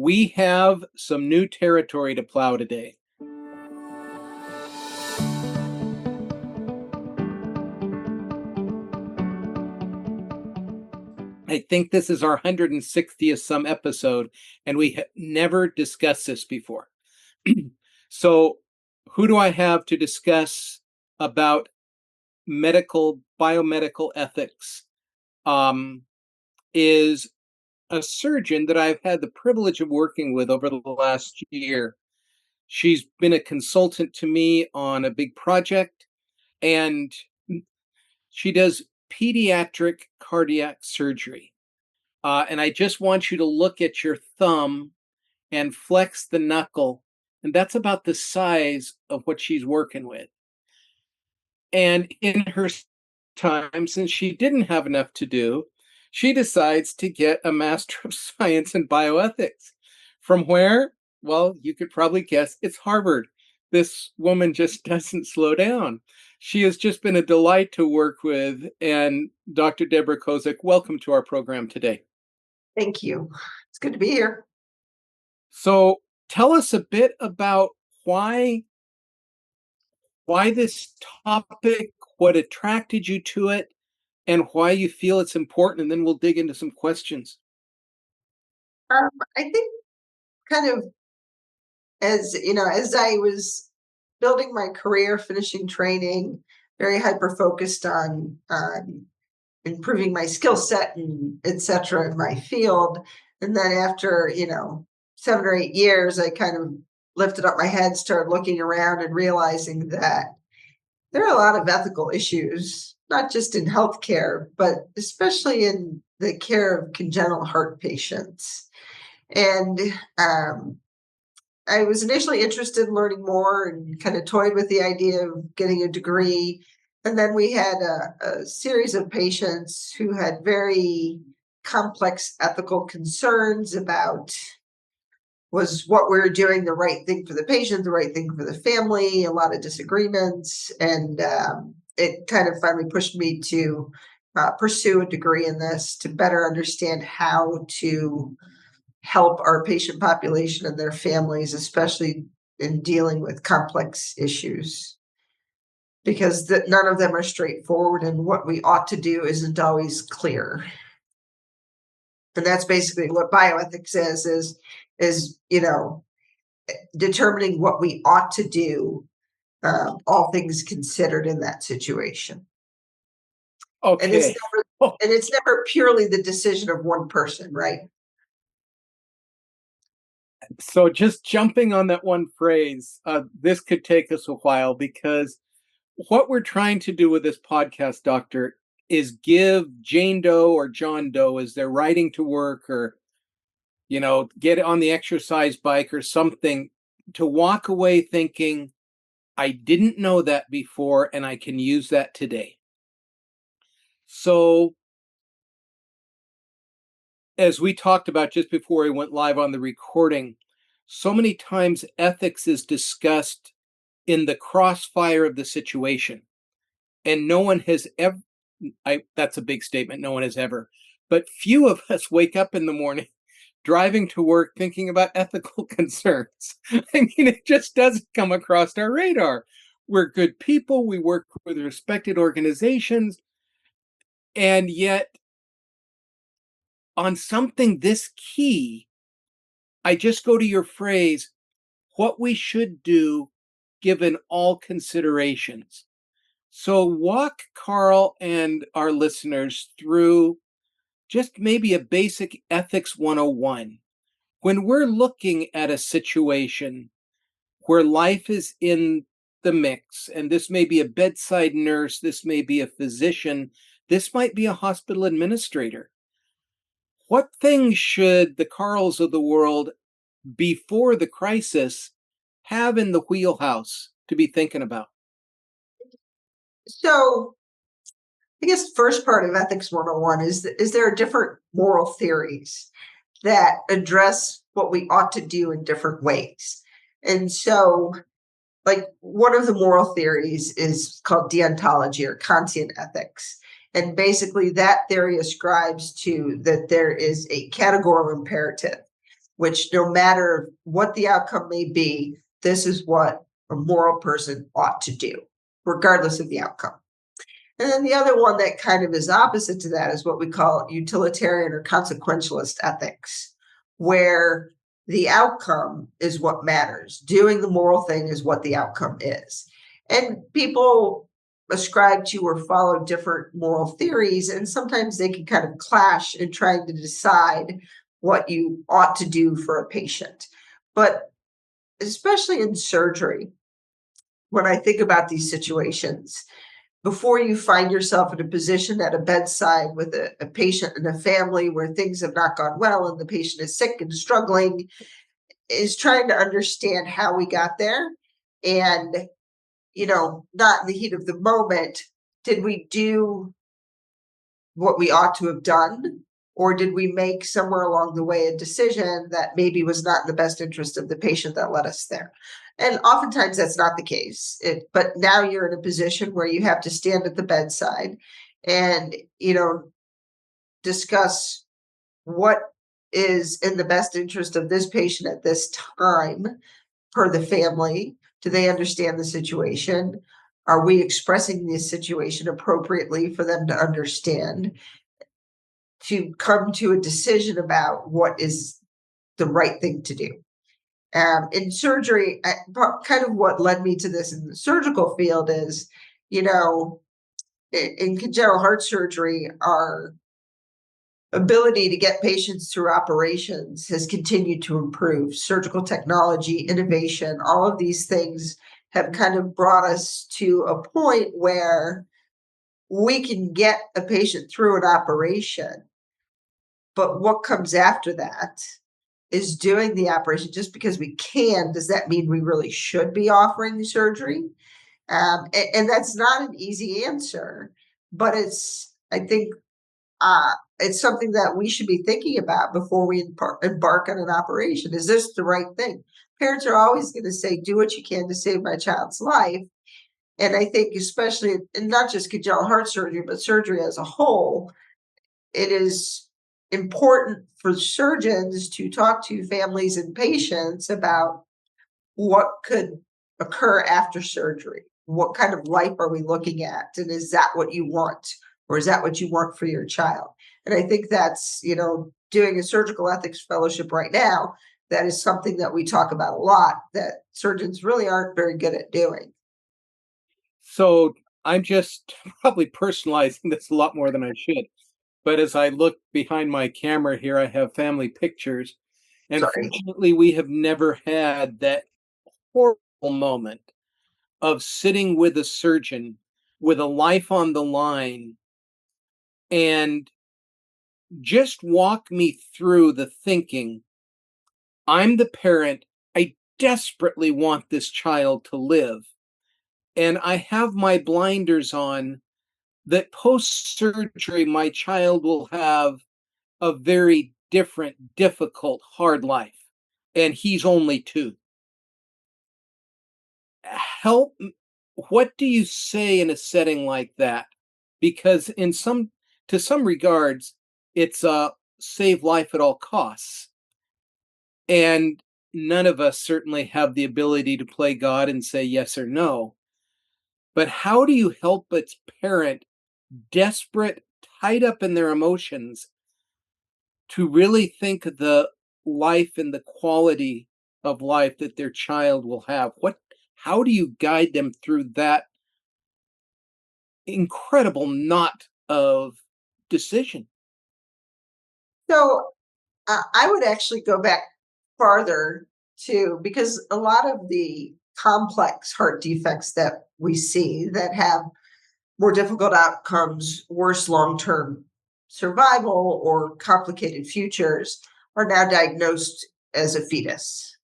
We have some new territory to plow today. I think this is our 160th some episode, and we have never discussed this before. So, who do I have to discuss about biomedical ethics? Is a surgeon that I've had the privilege of working with over the last year. She's been a consultant to me on a big project, and she does pediatric cardiac surgery. And I just want you to look at your thumb and flex the knuckle, and that's about the size of what she's working with. And in her time, since she didn't have enough to do, she decides to get a Master of Science in Bioethics. From where? Well, you could probably guess it's Harvard. This woman just doesn't slow down. She has just been a delight to work with. And Dr. Deborah Kozik, welcome to our program today. Thank you. It's good to be here. So tell us a bit about why this topic, what attracted you to it, and why you feel it's important, and then we'll dig into some questions. I think kind of as I was building my career, finishing training, very hyper-focused on improving my skill set and et cetera in my field. And then after, 7 or 8 years, I kind of lifted up my head, started looking around and realizing that there are a lot of ethical issues, not just in healthcare, but especially in the care of congenital heart patients. And I was initially interested in learning more and kind of toyed with the idea of getting a degree. And then we had a series of patients who had very complex ethical concerns about, was what we were doing the right thing for the patient, the right thing for the family, a lot of disagreements. And it kind of finally pushed me to pursue a degree in this to better understand how to help our patient population and their families, especially in dealing with complex issues. Because none of them are straightforward, and what we ought to do isn't always clear. And that's basically what bioethics is determining what we ought to do, all things considered in that situation. Okay. And it's never purely the decision of one person, right? So just jumping on that one phrase, this could take us a while, because what we're trying to do with this podcast, Doctor, is give Jane Doe or John Doe as they're riding to work, or get on the exercise bike or something, to walk away thinking, I didn't know that before, and I can use that today. So, as we talked about just before we went live on the recording, so many times ethics is discussed in the crossfire of the situation. And no one has ever, that's a big statement, no one has ever, but few of us wake up in the morning driving to work thinking about ethical concerns. I mean, it just doesn't come across our radar. We're good people, we work with respected organizations, and yet on something this key, I just go to your phrase, what we should do given all considerations. So walk Carl and our listeners through just maybe a basic ethics 101. When we're looking at a situation where life is in the mix, and this may be a bedside nurse, this may be a physician, this might be a hospital administrator, what things should the Carls of the world before the crisis have in the wheelhouse to be thinking about? So I guess the first part of Ethics 101 is there are different moral theories that address what we ought to do in different ways. And so, like, one of the moral theories is called deontology or Kantian ethics. And basically that theory ascribes to that there is a categorical imperative which no matter what the outcome may be, this is what a moral person ought to do, regardless of the outcome. And then the other one that kind of is opposite to that is what we call utilitarian or consequentialist ethics, where the outcome is what matters. Doing the moral thing is what the outcome is. And people ascribe to or follow different moral theories, and sometimes they can kind of clash in trying to decide what you ought to do for a patient. But especially in surgery, when I think about these situations, before you find yourself in a position at a bedside with a patient and a family where things have not gone well and the patient is sick and struggling, is trying to understand how we got there. And, not in the heat of the moment, did we do what we ought to have done? Or did we make somewhere along the way a decision that maybe was not in the best interest of the patient that led us there? And oftentimes that's not the case. But now you're in a position where you have to stand at the bedside and, discuss what is in the best interest of this patient at this time per the family. Do they understand the situation? Are we expressing the situation appropriately for them to understand? To come to a decision about what is the right thing to do. In surgery, kind of what led me to this in the surgical field is, in congenital heart surgery, our ability to get patients through operations has continued to improve. Surgical technology, innovation, all of these things have kind of brought us to a point where we can get a patient through an operation. But what comes after that is doing the operation. Just because we can, does that mean we really should be offering the surgery? And that's not an easy answer, but I think, it's something that we should be thinking about before we embark on an operation. Is this the right thing? Parents are always going to say, do what you can to save my child's life. And I think especially, and not just congenital heart surgery, but surgery as a whole, it is important for surgeons to talk to families and patients about what could occur after surgery. What kind of life are we looking at? And is that what you want? Or is that what you want for your child? And I think that's, doing a surgical ethics fellowship right now, that is something that we talk about a lot that surgeons really aren't very good at doing. So I'm just probably personalizing this a lot more than I should. But as I look behind my camera here, I have family pictures. And Sorry. fortunately, we have never had that horrible moment of sitting with a surgeon with a life on the line and just walk me through the thinking. I'm the parent. I desperately want this child to live. And I have my blinders on that post surgery, my child will have a very different, difficult, hard life. And he's only 2. Help. What do you say in a setting like that? Because to some regards, it's a save life at all costs. And none of us certainly have the ability to play God and say yes or no. But how do you help its parent, desperate, tied up in their emotions, to really think of the life and the quality of life that their child will have? How do you guide them through that incredible knot of decision? So I would actually go back farther too, because a lot of the complex heart defects that we see that have more difficult outcomes, worse long term survival, or complicated futures are now diagnosed as a fetus.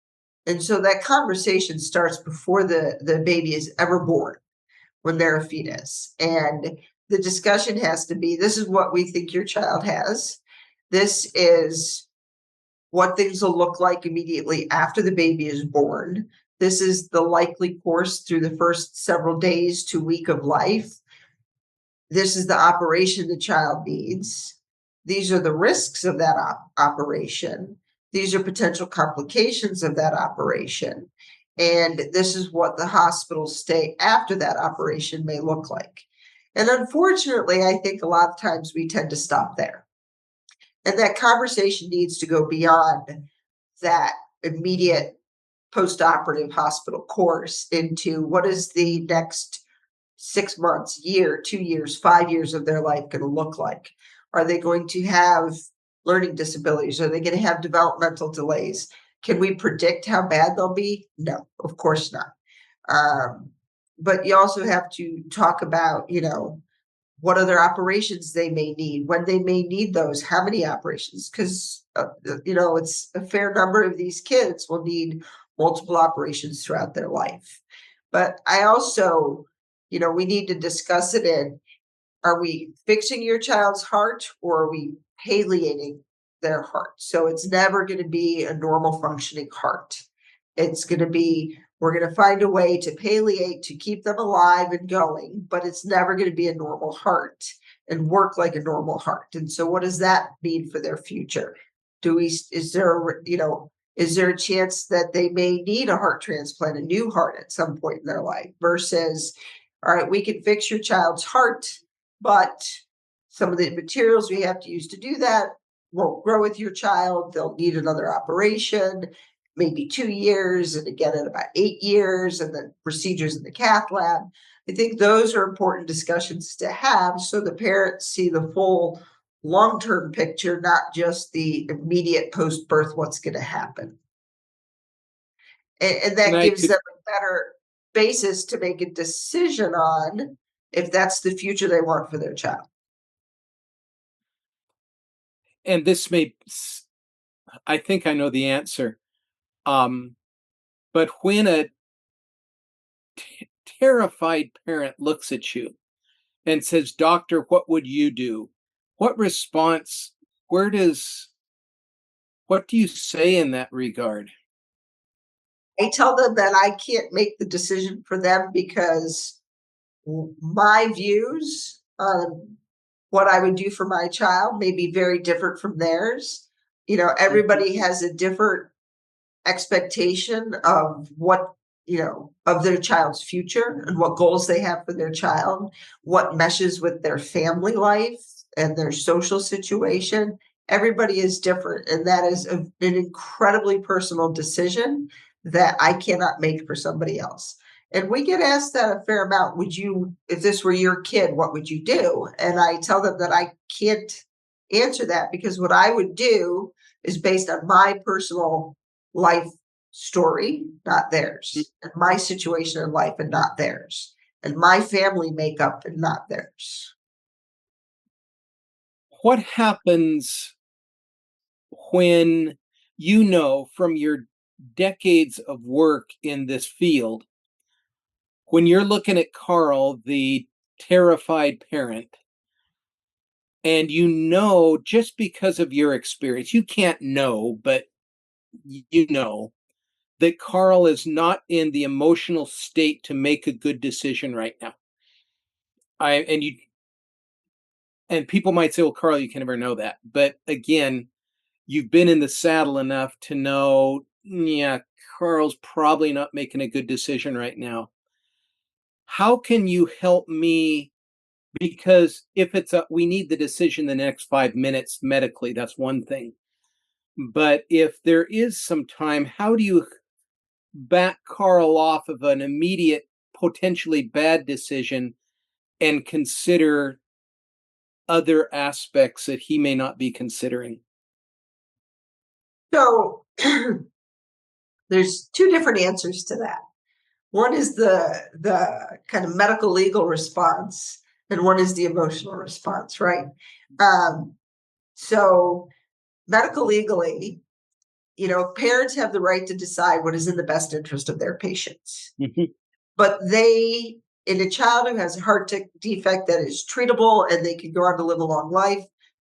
And so that conversation starts before the baby is ever born, when they're a fetus. And the discussion has to be, this is what we think your child has. This is what things will look like immediately after the baby is born. This is the likely course through the first several days to week of life. This is the operation the child needs. These are the risks of that operation. these are potential complications of that operation. And this is what the hospital stay after that operation may look like. And unfortunately, I think a lot of times we tend to stop there. And that conversation needs to go beyond that immediate post-operative hospital course into what is the next 6 months, year, 2 years, 5 years of their life going to look like? Are they going to have learning disabilities? Are they going to have developmental delays? Can we predict how bad they'll be? No, of course not. But you also have to talk about, what other operations they may need, when they may need those, how many operations, because, it's a fair number of these kids will need multiple operations throughout their life. But I also, we need to discuss it in, are we fixing your child's heart or are we palliating their heart? So it's never going to be a normal functioning heart. It's going to be, we're going to find a way to palliate to keep them alive and going, but it's never going to be a normal heart and work like a normal heart. And so what does that mean for their future? Is there a chance that they may need a heart transplant, a new heart at some point in their life versus, all right, we can fix your child's heart, but some of the materials we have to use to do that won't grow with your child. They'll need another operation, maybe 2 years, and again in about 8 years, and then procedures in the cath lab. I think those are important discussions to have so the parents see the full long-term picture, not just the immediate post-birth, what's going to happen. And And that I gives could, them a better basis to make a decision on if that's the future they want for their child. and this I think I know the answer. But when a terrified parent looks at you and says, "Doctor, what would you do?" What response, where does, what do you say in that regard? I tell them that I can't make the decision for them because my views on what I would do for my child may be very different from theirs. Mhm. Everybody has a different expectation of what, of their child's future and what goals they have for their child, what meshes with their family life and their social situation. Everybody is different, and that is an incredibly personal decision that I cannot make for somebody else. And we get asked that a fair amount. Would you, if this were your kid, what would you do? And I tell them that I can't answer that because what I would do is based on my personal life story, not theirs, and my situation in life and not theirs, and my family makeup and not theirs. What happens when you know from your decades of work in this field, when you're looking at Carl, the terrified parent, and you know just because of your experience, you can't know, but you know that Carl is not in the emotional state to make a good decision right now. I and you and people might say, "Well, Carl, you can never know that." But again, you've been in the saddle enough to know, yeah, Carl's probably not making a good decision right now. How can you help me? Because if it's a, we need the decision the next 5 minutes medically, that's one thing. But if there is some time, how do you back Carl off of an immediate, potentially bad decision and consider other aspects that he may not be considering? So there's two different answers to that. One is the kind of medical legal response, and one is the emotional response, right? Um, so medical legally, parents have the right to decide what is in the best interest of their patients. Mhm. But in a child who has a heart defect that is treatable and they can go on to live a long life,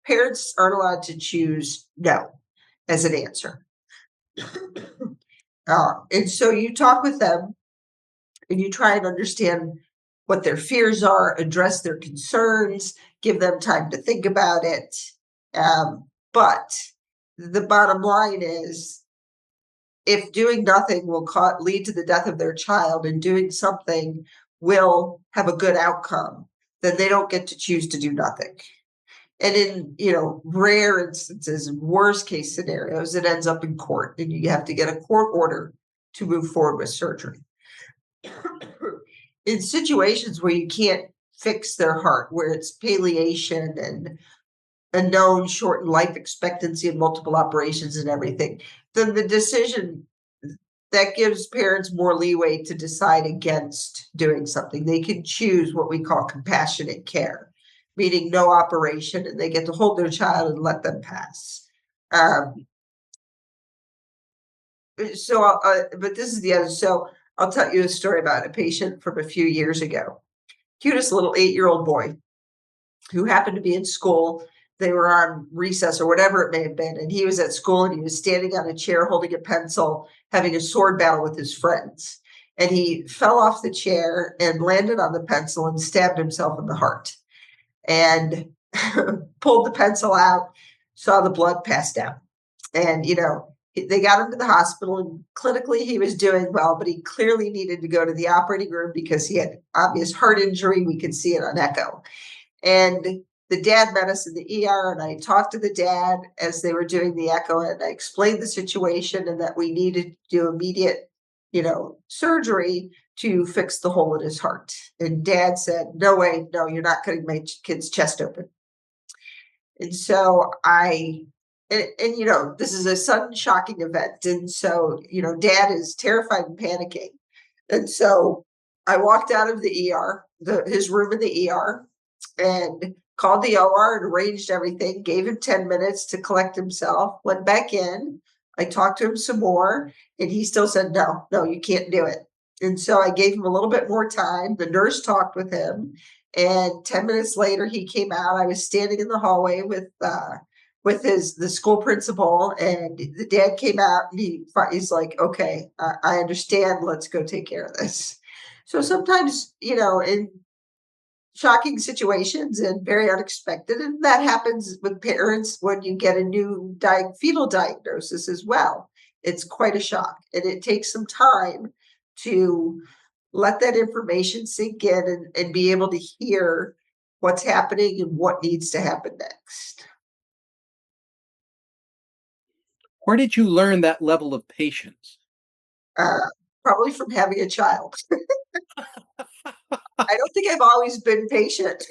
parents aren't allowed to choose no as an answer. And so you talk with them and you try and understand what their fears are, address their concerns, give them time to think about it. But the bottom line is, if doing nothing will lead to the death of their child and doing something will have a good outcome, then they don't get to choose to do nothing. And in rare instances, worst case scenarios, it ends up in court and you have to get a court order to move forward with surgery. In situations where you can't fix their heart, where it's palliation and a known shortened life expectancy and multiple operations and everything, then the decision that gives parents more leeway to decide against doing something. They can choose what we call compassionate care, meaning no operation, and they get to hold their child and let them pass. But this is the other. So I'll tell you a story about a patient from a few years ago. Cutest little 8-year-old boy who happened to be in school. They were on recess or whatever it may have been, and he was at school and he was standing on a chair holding a pencil, having a sword battle with his friends. And he fell off the chair and landed on the pencil and stabbed himself in the heart. And pulled the pencil out, saw the blood pass down. And, they got him to the hospital, and clinically he was doing well, but he clearly needed to go to the operating room because he had obvious heart injury. We could see it on echo. And the dad met us in the ER, and I talked to the dad as they were doing the echo, and I explained the situation and that we needed to do immediate, surgery to fix the hole in his heart. And dad said, "No way, no, you're not cutting my kid's chest open." And so this is a sudden shocking event. And so, dad is terrified and panicking. And so I walked out of the ER, his room in the ER, and called the OR and arranged everything, gave him 10 minutes to collect himself, went back in. I talked to him some more, and he still said, no, you can't do it. And so I gave him a little bit more time. The nurse talked with him, and 10 minutes later, he came out. I was standing in the hallway with the school principal, and the dad came out, and he's like, "Okay, I understand. Let's go take care of this." So sometimes, in shocking situations and very unexpected, and that happens with parents when you get a new fetal diagnosis as well. It's quite a shock, and it takes some time to let that information sink in and be able to hear what's happening and what needs to happen next. Where did you learn that level of patience? Uh, Probably from having a child. I don't think I've always been patient.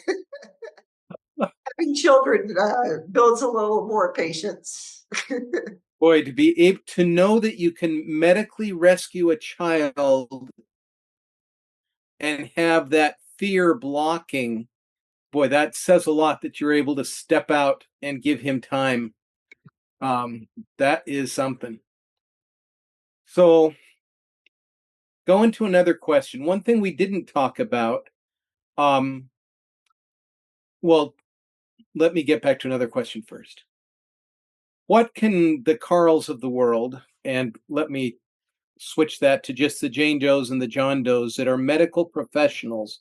Having children builds a little more patience. Boy, to be able to know that you can medically rescue a child and have that fear blocking, boy, that says a lot that you're able to step out and give him time. That is something. So, going to another question. One thing we didn't talk about, well, let me get back to another question first. What can the Carls of the world, and let me switch that to just the Jane Does and the John Does that are medical professionals,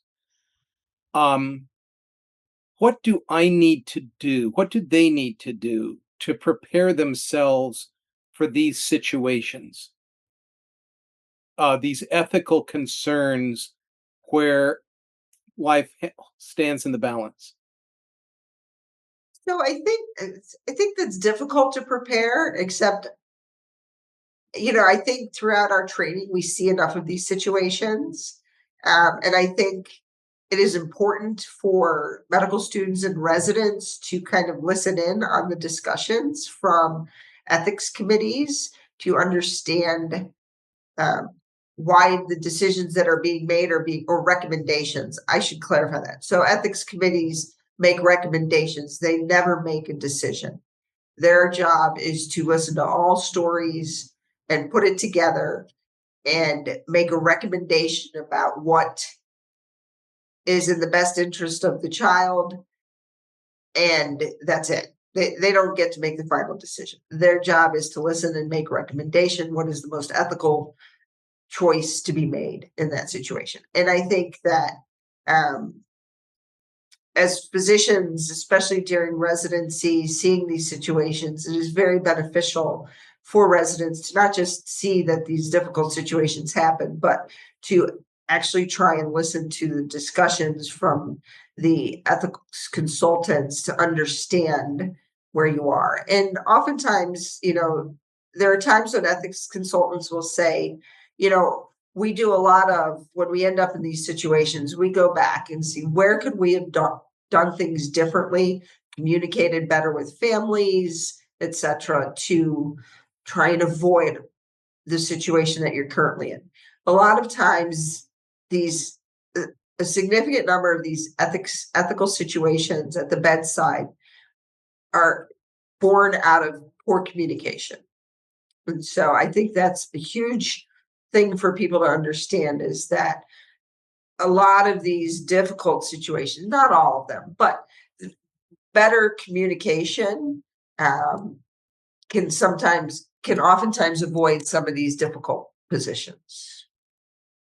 what do I need to do? What do they need to do to prepare themselves for these situations? These ethical concerns where life stands in the balance. So I think that's difficult to prepare, except I think throughout our training we see enough of these situations, and I think it is important for medical students and residents to kind of listen in on the discussions from ethics committees to understand um, why the decisions that are being made or recommendations. I should clarify that. So ethics committees make recommendations. They never make a decision. Their job is to listen to all stories and put it together and make a recommendation about what is in the best interest of the child. And that's it. They don't get to make the final decision. Their job is to listen and make recommendation. What is the most ethical choice to be made in that situation? And I think that as physicians, especially during residency, seeing these situations, it is very beneficial for residents to not just see that these difficult situations happen, but to actually try and listen to the discussions from the ethics consultants to understand where you are. And oftentimes, there are times when ethics consultants will say, we do a lot of when we end up in these situations, we go back and see where could we have done things differently, communicated better with families, etc., to try and avoid the situation that you're currently in. A lot of times, these a significant number of these ethical situations at the bedside are born out of poor communication. And so I think that's a huge thing for people to understand, is that a lot of these difficult situations, not all of them, but better communication um, can oftentimes avoid some of these difficult positions.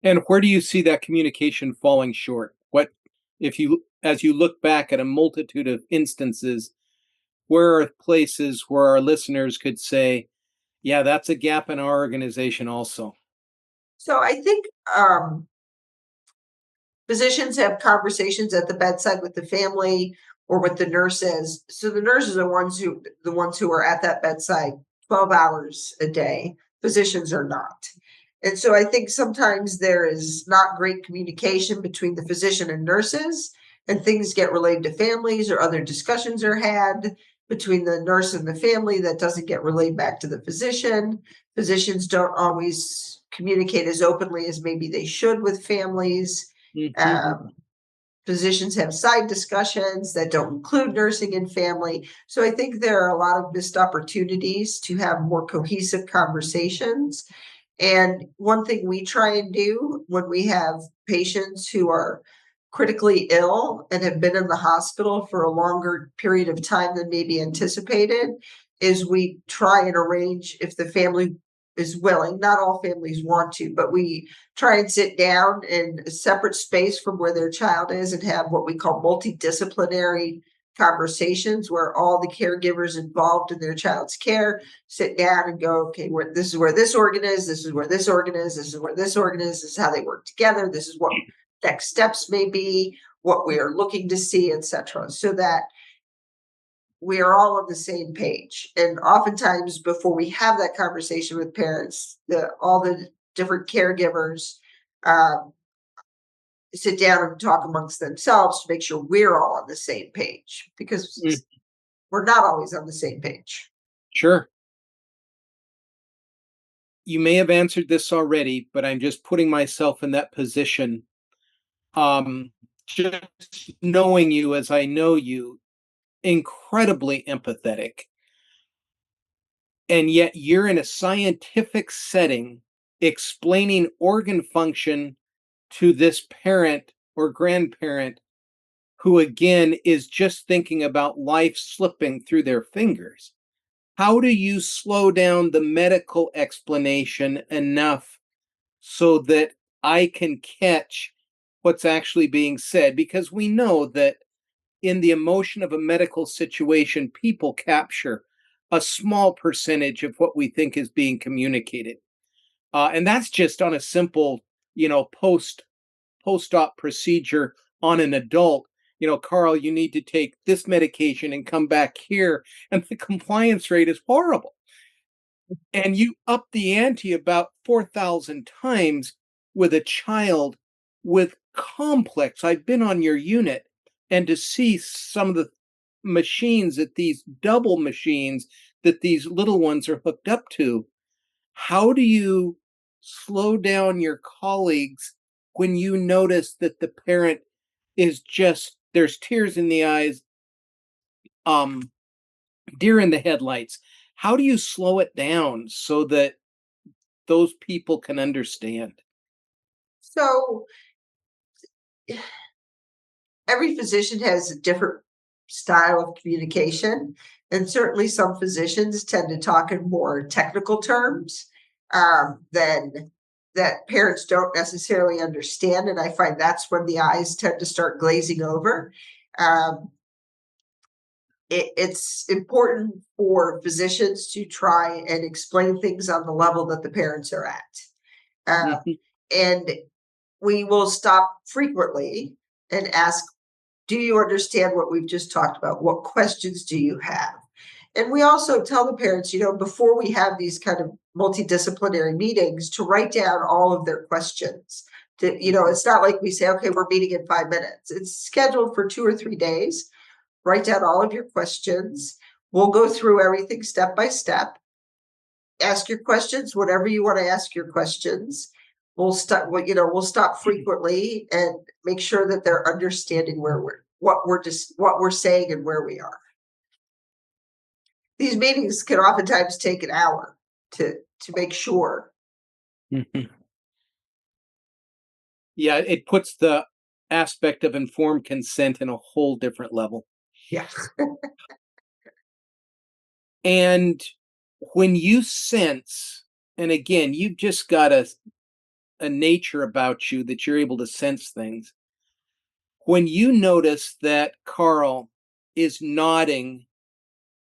And where do you see that communication falling short? What if you as you look back at a multitude of instances, where are places where our listeners could say, yeah, that's a gap in our organization also? So I think physicians have conversations at the bedside with the family or with the nurses. So the nurses are the ones who are at that bedside 12 hours a day. Physicians are not. And so I think sometimes there is not great communication between the physician and nurses, and things get relayed to families, or other discussions are had between the nurse and the family that doesn't get relayed back to the physician. Physicians don't always communicate as openly as maybe they should with families. Mhm. um, Physicians have side discussions that don't include nursing and family. So I think there are a lot of missed opportunities to have more cohesive conversations. And one thing we try and do when we have patients who are critically ill and have been in the hospital for a longer period of time than maybe anticipated is we try and arrange, if the family is willing, not all families want to, but we try and sit down in a separate space from where their child is and have what we call multidisciplinary conversations, where all the caregivers involved in their child's care sit down and go, okay, this is where this organ is, this is where this organ is, this is where this organ is, this is how they work together, this is what next steps may be, what we are looking to see, etc., so that we are all on the same page. And oftentimes, before we have that conversation with parents, all the different caregivers um, sit down and talk amongst themselves to make sure we're all on the same page, Mm, because we're not always on the same page. sure. You may have answered this already, but I'm just putting myself in that position. Just knowing you as I know you, incredibly empathetic. And yet you're in a scientific setting explaining organ function to this parent or grandparent who, again, is just thinking about life slipping through their fingers. How do you slow down the medical explanation enough so that I can catch what's actually being said? Because we know that in the emotion of a medical situation, people capture a small percentage of what we think is being communicated. And that's just on a simple, post-op procedure on an adult. Carl, you need to take this medication and come back here. And the compliance rate is horrible. And you up the ante about 4,000 times with a child with complex. I've been on your unit, and to see some of the machines that these double machines that these little ones are hooked up to, how do you slow down your colleagues when you notice that the parent is just there's tears in the eyes, um, deer in the headlights? How do you slow it down so that those people can understand? So every physician has a different style of communication, and certainly some physicians tend to talk in more technical terms than that parents don't necessarily understand, and I find that's when the eyes tend to start glazing over. It's important for physicians to try and explain things on the level that the parents are at. Mhm. And we will stop frequently and ask, do you understand what we've just talked about? What questions do you have? And we also tell the parents, before we have these kind of multidisciplinary meetings, to write down all of their questions. It's not like we say, okay, we're meeting in 5 minutes. It's scheduled for 2 or 3 days. Write down all of your questions. We'll go through everything step by step. Ask your questions, whatever you want to ask your questions. We'll stop frequently and make sure that they're understanding what we're saying and where we are. These meetings can oftentimes take an hour to make sure. Mhm. Yeah, it puts the aspect of informed consent in a whole different level. Yeah. And when you sense, and again, you've just got a nature about you that you're able to sense things. When you notice that Carl is nodding,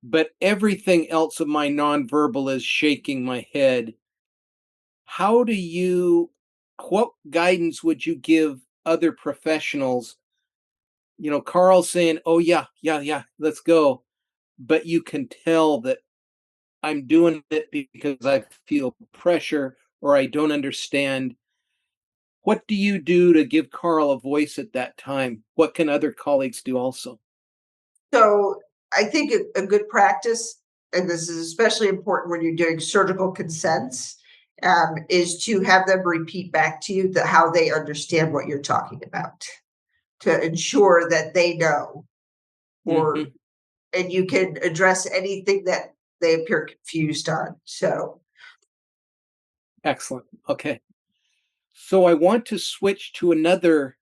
but everything else of my nonverbal is shaking my head, how do you, what guidance would you give other professionals? Carl's saying, oh, yeah, yeah, yeah, let's go. But you can tell that I'm doing it because I feel pressure or I don't understand. What do you do to give Carl a voice at that time? What can other colleagues do also? So I think a good practice, and this is especially important when you're doing surgical consents, is to have them repeat back to you how they understand what you're talking about, to ensure that they know, or Mhm. and you can address anything that they appear confused on. So Excellent. Okay. So I want to switch to another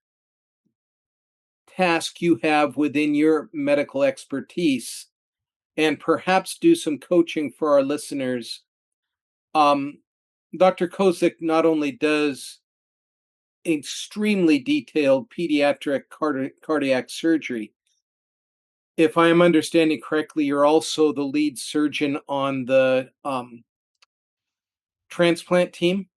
task you have within your medical expertise and perhaps do some coaching for our listeners. Um, Dr. Kozik not only does extremely detailed pediatric cardiac surgery, if I am understanding correctly, you're also the lead surgeon on the transplant team.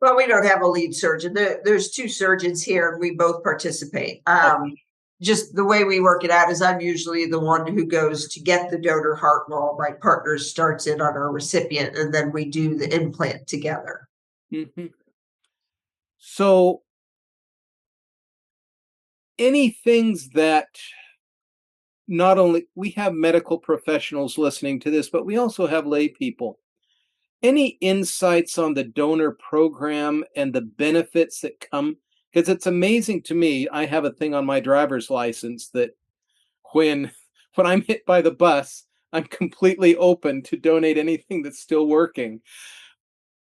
well, we don't have a lead surgeon. There's two surgeons here, and we both participate. Okay. Just the way we work it out is I'm usually the one who goes to get the donor heart, while my partner starts in on our recipient, and then we do the implant together. Mhm. So, any things that not only we have medical professionals listening to this, but we also have lay people. Any insights on the donor program and the benefits that come? Because it's amazing to me. I have a thing on my driver's license that when when I'm hit by the bus, I'm completely open to donate anything that's still working.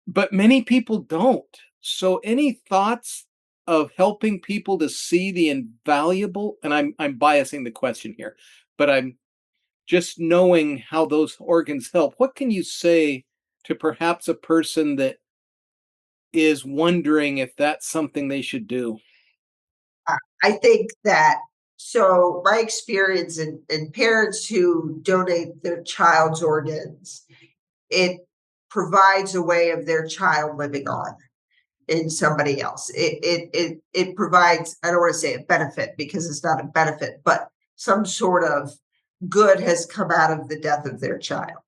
But many people don't. So any thoughts of helping people to see the invaluable, and I'm biasing the question here, but I'm just knowing how those organs help. What can you say to perhaps a person that is wondering if that's something they should do? I think that, so my experience in parents who donate their child's organs, it provides a way of their child living on in somebody else. It provides, I don't want to say a benefit because it's not a benefit, but some sort of good has come out of the death of their child.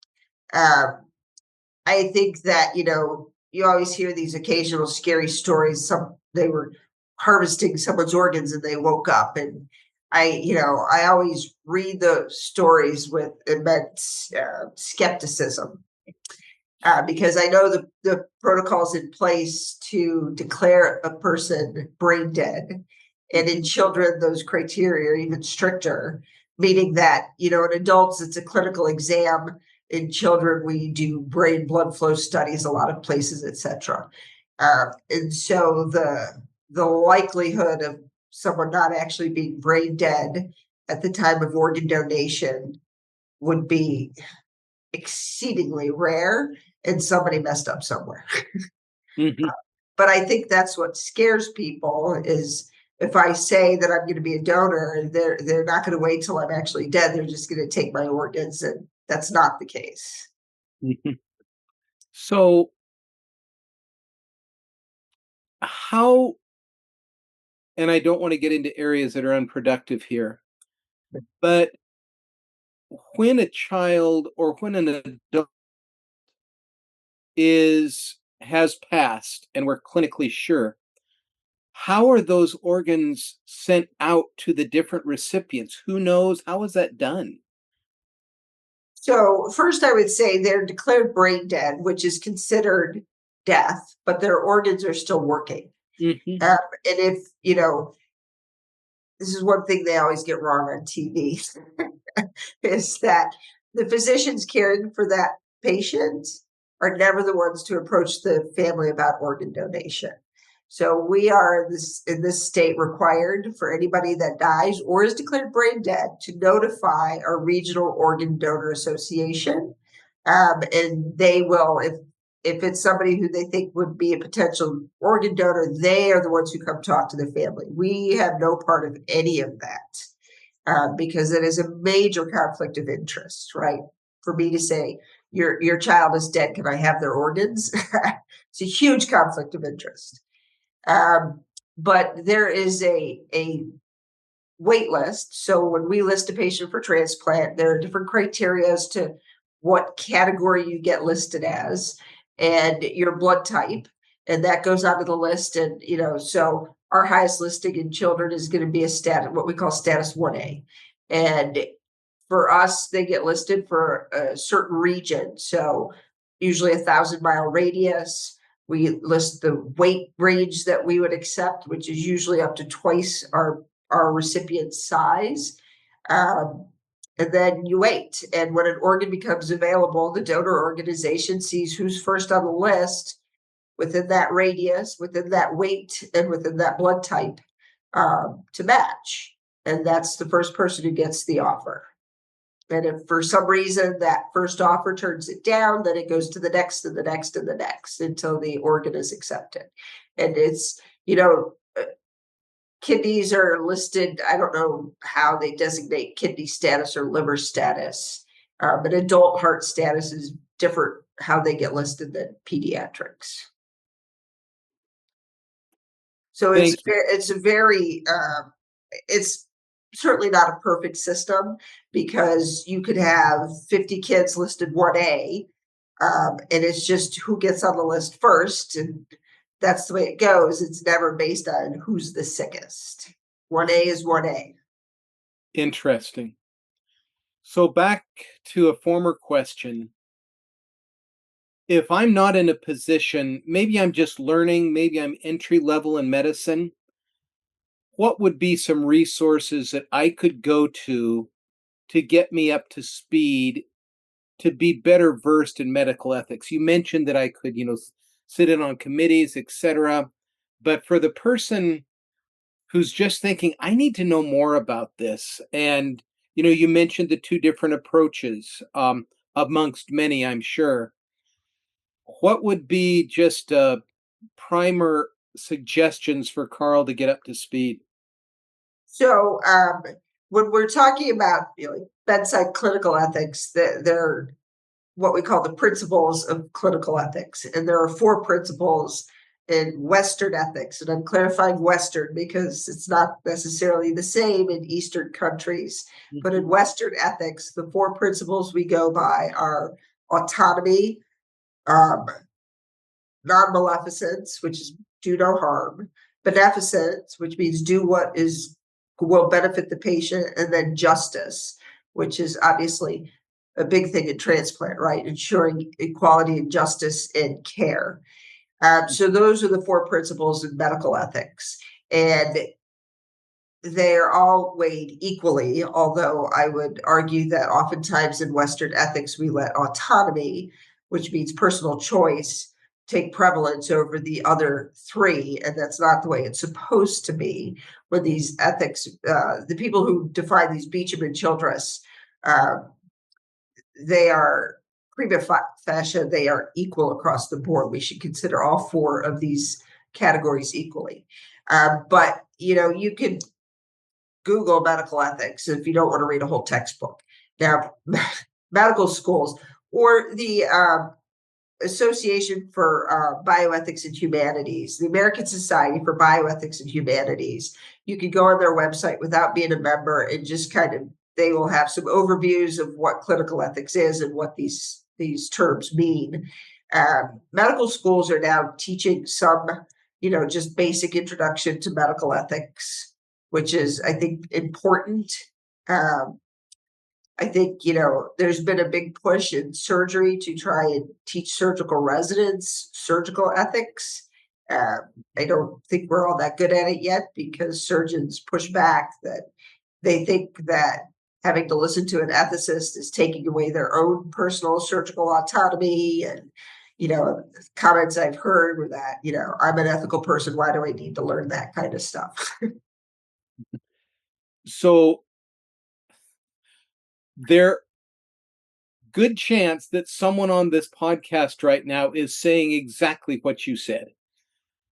Um, I think that, you always hear these occasional scary stories. They were harvesting someone's organs and they woke up. And I always read the stories with immense skepticism, because I know the protocols in place to declare a person brain dead. And in Mhm, children, those criteria are even stricter, meaning that, in adults, it's a clinical exam. In children, we do brain blood flow studies, a lot of places, etc. And so the likelihood of someone not actually being brain dead at the time of organ donation would be exceedingly rare, and somebody messed up somewhere. mhm, But I think that's what scares people is if I say that I'm going to be a donor, they're not going to wait till I'm actually dead. They're just going to take my organs, and that's not the case. Mhm. So, how, and I don't want to get into areas that are unproductive here, but when a child or when an adult has passed and we're clinically sure, how are those organs sent out to the different recipients? Who knows? How is that done? So first, I would say they're declared brain dead, which is considered death, but their organs are still working. Hmm. And if this is one thing they always get wrong on TV, is that the physicians caring for that patient are never the ones to approach the family about organ donation. So we are in this state required for anybody that dies or is declared brain dead to notify our regional organ donor association. And they will, if it's somebody who they think would be a potential organ donor, they are the ones who come talk to the family. We have no part of any of that. Because it is a major conflict of interest, right? For me to say your child is dead, can I have their organs? It's a huge conflict of interest. But there is a wait list. So when we list a patient for transplant, there are different criteria as to what category you get listed as and your blood type. And that goes onto the list. And, so our highest listing in children is going to be a status, what we call status 1A. And for us, they get listed for a certain region. So usually 1,000-mile radius. We list the weight range that we would accept, which is usually up to twice our recipient size. Um, and then you wait. And when an organ becomes available, the donor organization sees who's first on the list within that radius, within that weight, and within that blood type to match. And that's the first person who gets the offer. And if for some reason that first offer turns it down, then it goes to the next and the next and the next until the organ is accepted. And it's, kidneys are listed. I don't know how they designate kidney status or liver status, but adult heart status is different how they get listed than pediatrics. So Thank you. it's certainly not a perfect system because you could have 50 kids listed 1A, and it's just who gets on the list first, and that's the way it goes. It's never based on who's the sickest. 1A is 1A. Interesting. So, back to a former question. If I'm not in a position, maybe I'm just learning, maybe I'm entry level in medicine, what would be some resources that I could go to get me up to speed to be better versed in medical ethics? You mentioned that I could, sit in on committees, etc. But for the person who's just thinking, I need to know more about this, and you mentioned the two different approaches, amongst many, I'm sure. What would be just primer suggestions for Carl to get up to speed? So when we're talking about bedside clinical ethics, they're what we call the principles of clinical ethics. And there are 4 principles in Western ethics. And I'm clarifying Western because it's not necessarily the same in Eastern countries. But in Mhm. Western ethics, the 4 principles we go by are autonomy, um, non-maleficence, which is do no harm, beneficence, which means do what will benefit the patient, and then justice, which is obviously a big thing in transplant, right? Ensuring equality and justice in care. So those are the 4 principles in medical ethics, and they're all weighed equally, although I would argue that oftentimes in Western ethics, we let autonomy, which means personal choice, take prevalence over the other 3. And that's not the way it's supposed to be. When these ethics, the people who define these Beecham and Childress, uh, they are prima facie, they are equal across the board. We should consider all 4 of these categories equally. But you could Google medical ethics if you don't want to read a whole textbook. Now, medical schools or the Association for Bioethics and Humanities, the American Society for Bioethics and Humanities. You can go on their website without being a member and just they will have some overviews of what clinical ethics is and what these terms mean. Medical schools are now teaching some, just basic introduction to medical ethics, which is, I think, important. I think, there's been a big push in surgery to try and teach surgical residents surgical ethics. I don't think we're all that good at it yet because surgeons push back that they think that having to listen to an ethicist is taking away their own personal surgical autonomy. And, comments I've heard were that, I'm an ethical person. Why do I need to learn that kind of stuff? So there good chance that someone on this podcast right now is saying exactly what you said.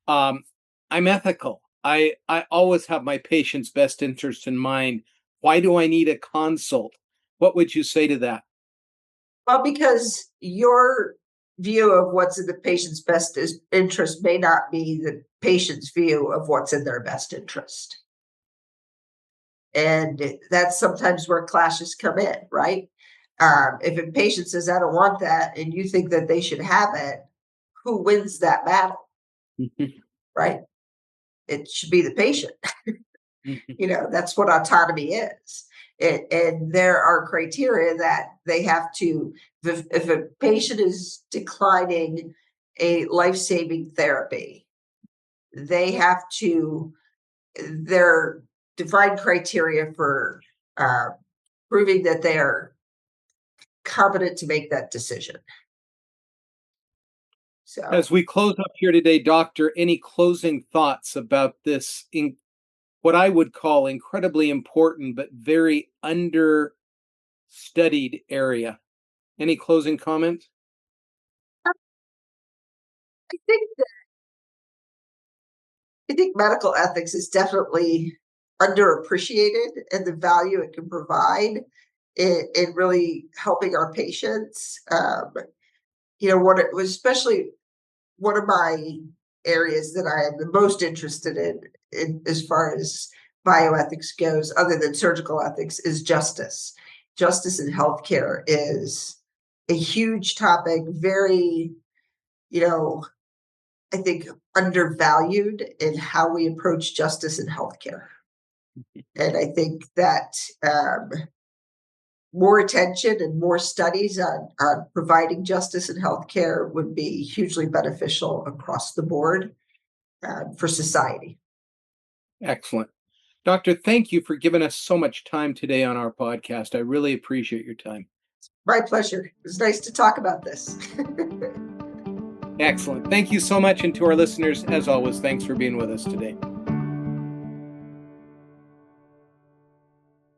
I'm ethical. I always have my patient's best interest in mind. Why do I need a consult? What would you say to that? Well, because your view of what's in the patient's best interest may not be the patient's view of what's in their best interest. And that's sometimes where clashes come in, right? If a patient says, I don't want that, and you think that they should have it, who wins that battle, right? It should be the patient. That's what autonomy is. And there are criteria that they have to, if a patient is declining a life-saving therapy, they have to, their defined criteria for proving that they are competent to make that decision. So, as we close up here today, Doctor, any closing thoughts about this what I would call incredibly important but very understudied area? Any closing comments? I think medical ethics is definitely underappreciated and the value it can provide in really helping our patients. What it was, especially one of my areas that I am the most interested in as far as bioethics goes, other than surgical ethics, is justice. Justice in healthcare is a huge topic, very, I think, undervalued in how we approach justice in healthcare. And I think that more attention and more studies on providing justice in healthcare would be hugely beneficial across the board for society. Excellent. Doctor, thank you for giving us so much time today on our podcast. I really appreciate your time. My pleasure. It was nice to talk about this. Excellent. Thank you so much. And to our listeners, as always, thanks for being with us today.